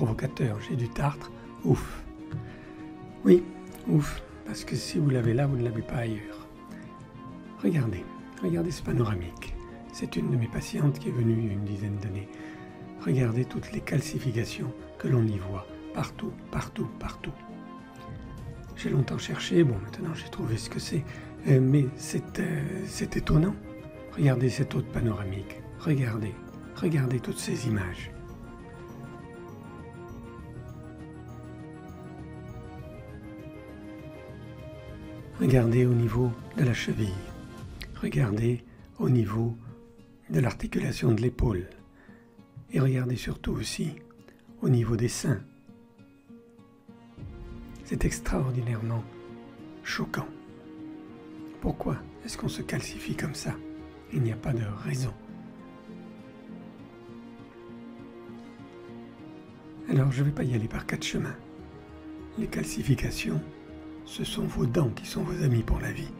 provocateur. J'ai du tartre, ouf. Oui, ouf, parce que si vous l'avez là, vous ne l'avez pas ailleurs. Regardez ce panoramique. C'est une de mes patientes qui est venue il y a une dizaine d'années. Regardez toutes les calcifications que l'on y voit, partout, partout, partout. J'ai longtemps cherché, bon maintenant j'ai trouvé ce que c'est, mais c'est étonnant. Regardez cette autre panoramique, regardez toutes ces images. Regardez au niveau de la cheville, regardez au niveau de l'articulation de l'épaule, et regardez surtout aussi au niveau des seins. C'est extraordinairement choquant. Pourquoi est-ce qu'on se calcifie comme ça? Il n'y a pas de raison. Alors je ne vais pas y aller par 4 chemins. Les calcifications, ce sont vos dents qui sont vos amis pour la vie,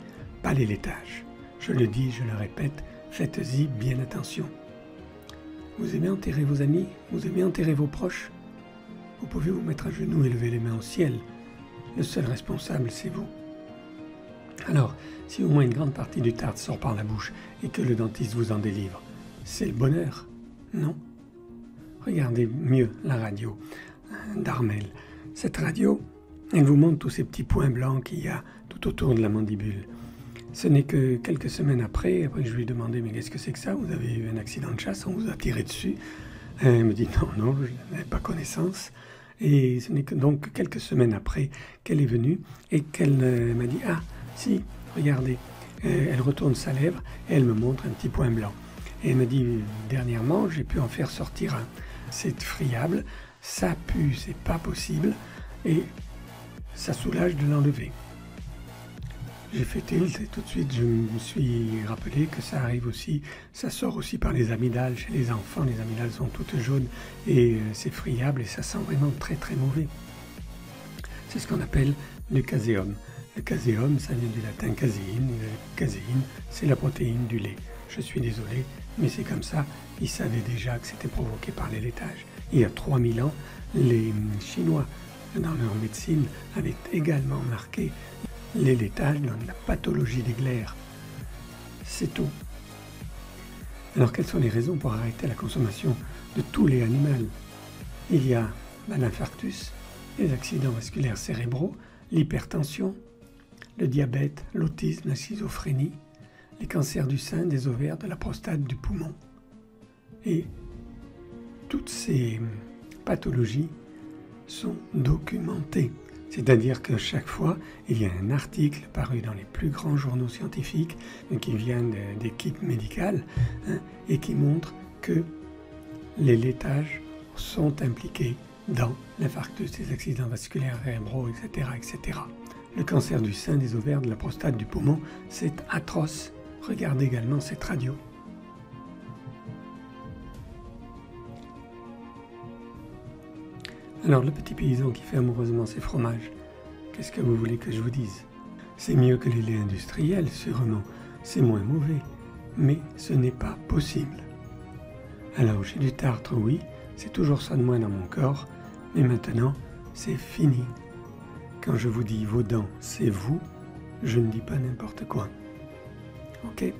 pas les laitages. Je le dis, je le répète, faites-y bien attention. Vous aimez enterrer vos amis? Vous aimez enterrer vos proches? Vous pouvez vous mettre à genoux et lever les mains au ciel. Le seul responsable, c'est vous. Alors, si au moins une grande partie du tartre sort par la bouche et que le dentiste vous en délivre, c'est le bonheur, non? Regardez mieux la radio d'Armel. Cette radio, elle vous montre tous ces petits points blancs qu'il y a tout autour de la mandibule. Ce n'est que quelques semaines après que je lui ai demandé « Mais qu'est-ce que c'est que ça? Vous avez eu un accident de chasse, on vous a tiré dessus ?» Elle me dit « Non, je n'avais pas connaissance. » Et ce n'est que donc quelques semaines après qu'elle est venue et qu'elle m'a dit « Ah, si, regardez. » Elle retourne sa lèvre et elle me montre un petit point blanc. Et elle me dit « Dernièrement, j'ai pu en faire sortir un. C'est friable, ça pue, c'est pas possible et ça soulage de l'enlever. » J'ai fait tilt et tout de suite je me suis rappelé que ça arrive aussi, ça sort aussi par les amygdales chez les enfants. Les amygdales sont toutes jaunes et c'est friable et ça sent vraiment très très mauvais. C'est ce qu'on appelle le caséum. Le caséum, ça vient du latin caséine. Et caséine, c'est la protéine du lait. Je suis désolé, mais c'est comme ça. Ils savaient déjà que c'était provoqué par les laitages. Il y a 3000 ans, les Chinois, dans leur médecine, avaient également marqué les laitages dans la pathologie des glaires. C'est tout. Alors quelles sont les raisons pour arrêter la consommation de tous les animaux? Il y a l'infarctus, les accidents vasculaires cérébraux, l'hypertension, le diabète, l'autisme, la schizophrénie, les cancers du sein, des ovaires, de la prostate, du poumon. Et toutes ces pathologies sont documentées. C'est-à-dire que chaque fois, il y a un article paru dans les plus grands journaux scientifiques qui viennent d'équipes médicales et qui montre que les laitages sont impliqués dans l'infarctus, les accidents vasculaires cérébraux, etc., etc. Le cancer du sein, des ovaires, de la prostate, du poumon, c'est atroce. Regardez également cette radio. Alors le petit paysan qui fait amoureusement ses fromages, qu'est-ce que vous voulez que je vous dise? C'est mieux que les laits industriels, sûrement, c'est moins mauvais, mais ce n'est pas possible. Alors j'ai du tartre, oui, c'est toujours ça de moins dans mon corps, mais maintenant c'est fini. Quand je vous dis vos dents, c'est vous, je ne dis pas n'importe quoi. Ok ?